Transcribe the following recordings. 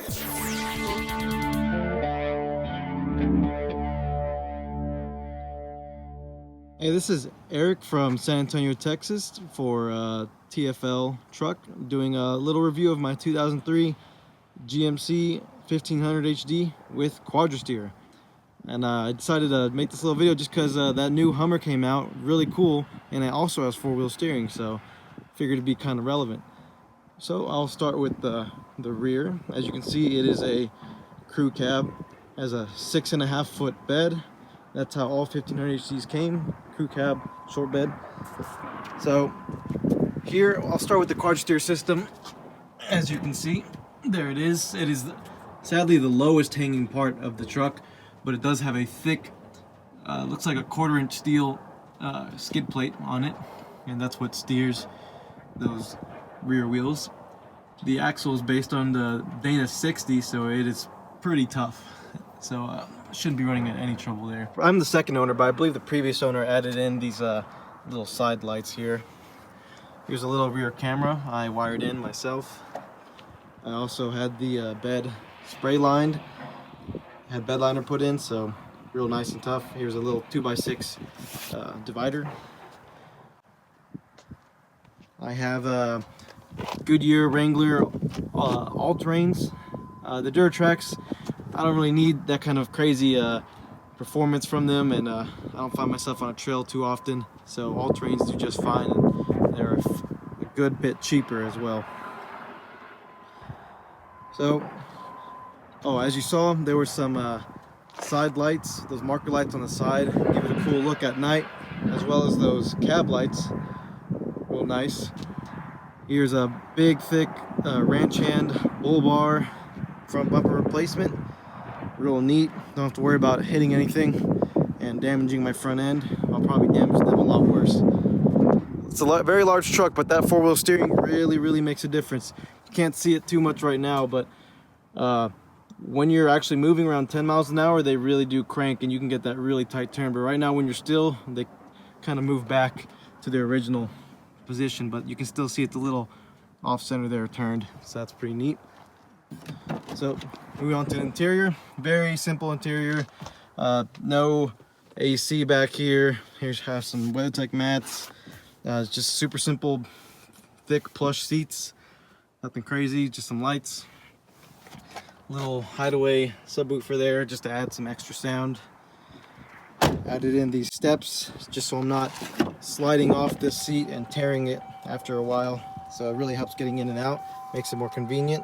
Hey, this is Eric from San Antonio, Texas for TFL Truck, doing a little review of my 2003 GMC 1500 HD with Quadrasteer. And I decided to make this little video just because that new Hummer came out, really cool, and it also has four-wheel steering, so figured it'd be kind of relevant. So I'll start with the rear. As you can see, it is a crew cab, has a 6.5 foot bed. That's how all 1500 HDs came, crew cab, short bed. So here, I'll start with the Quadrasteer system. As you can see, there it is. It is sadly the lowest hanging part of the truck, but it does have a thick, looks like a 1/4 inch steel skid plate on it, and that's what steers those rear wheels. The axle is based on the Dana 60, so it is pretty tough. So shouldn't be running into any trouble there. I'm the second owner, but I believe the previous owner added in these little side lights here. Here's a little rear camera I wired in myself. I also had the bed spray lined, had bed liner put in, so real nice and tough. Here's a little 2x6 divider. I have a Goodyear Wrangler all-terrains. The Duratracs, I don't really need that kind of crazy performance from them, and I don't find myself on a trail too often, so all-terrains do just fine, and they're a good bit cheaper as well. So, as you saw, there were some side lights, those marker lights on the side, give it a cool look at night, as well as those cab lights, real nice. Here's a big, thick ranch hand bull bar front bumper replacement. Real neat, don't have to worry about hitting anything and damaging my front end. I'll probably damage them a lot worse. It's a very large truck, but that four-wheel steering really makes a difference. You can't see it too much right now, but when you're actually moving around 10 miles an hour, they really do crank and you can get that really tight turn. But right now when you're still, they kind of move back to their original position, but you can still see it a little off center there turned, so that's pretty neat. So moving on to the interior, very simple interior, no AC back here. Here's have some WeatherTech mats. It's just super simple, thick plush seats, nothing crazy, just some lights. Little hideaway subwoofer there just to add some extra sound. Added in these steps just so I'm not sliding off this seat and tearing it after a while, so it really helps getting in and out, makes it more convenient.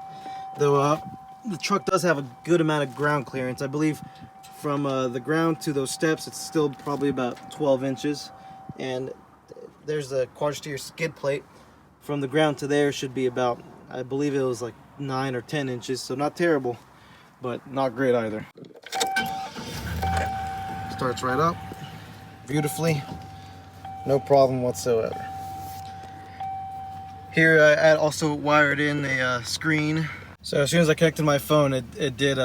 Though the truck does have a good amount of ground clearance. I believe from the ground to those steps it's still probably about 12 inches, and there's the Quadrasteer skid plate. From the ground to there should be about, I believe it was like 9 or 10 inches, so not terrible, but not great either. Starts right up beautifully, no problem whatsoever. Here I also wired in a screen. So as soon as I connected my phone, it did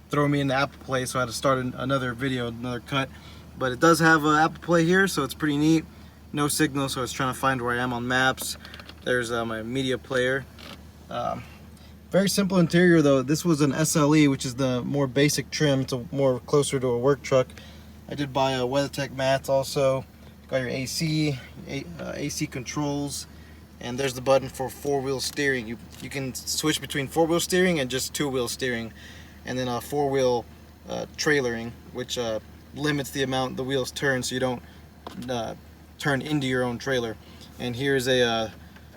throw me into Apple Play, so I had to start another video, another cut. But it does have Apple Play here, so it's pretty neat. No signal, so I was trying to find where I am on maps. There's my media player. Very simple interior though. This was an SLE, which is the more basic trim. It's more closer to a work truck. I did buy a WeatherTech mats also. Got your AC controls. And there's the button for four-wheel steering. You can switch between four-wheel steering and just two-wheel steering, and then four-wheel trailering, which limits the amount the wheels turn so you don't turn into your own trailer. And here's a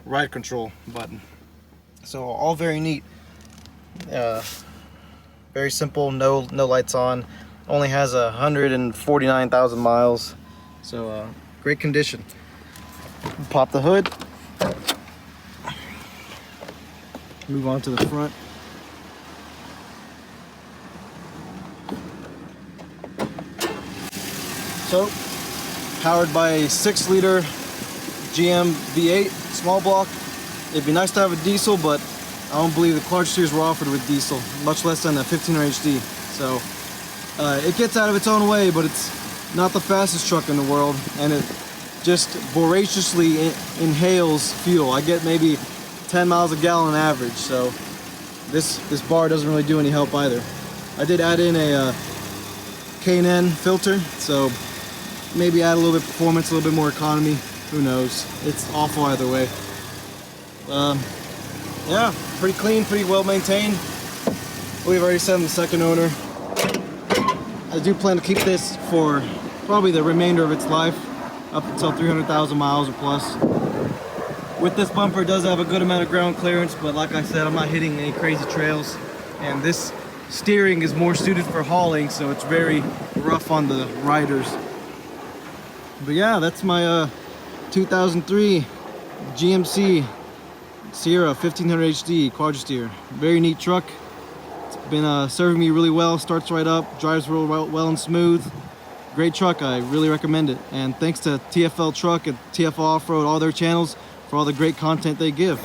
ride control button. So all very neat. Very simple. No lights on. Only has 149,000 miles. So great condition. Pop the hood. Move on to the front. So, powered by a 6-liter GM V8 small block. It'd be nice to have a diesel, but I don't believe the Quadrasteers were offered with diesel, much less than a 1500 HD. So, it gets out of its own way, but it's not the fastest truck in the world, and it just voraciously inhales fuel. I get maybe 10 miles a gallon average, so this bar doesn't really do any help either. I did add in a K&N filter, so maybe add a little bit of performance, a little bit more economy. Who knows? It's awful either way. Yeah, pretty clean, pretty well maintained. We've already said I'm the second owner. I do plan to keep this for probably the remainder of its life, up until 300,000 miles or plus. With this bumper, it does have a good amount of ground clearance, but like I said, I'm not hitting any crazy trails. And this steering is more suited for hauling, so it's very rough on the riders. But yeah, that's my 2003 GMC Sierra 1500 HD Quadrasteer. Very neat truck. It's been serving me really well. Starts right up, drives real well and smooth. Great truck. I really recommend it. And thanks to TFL Truck and TFL Off-Road, all their channels, for all the great content they give.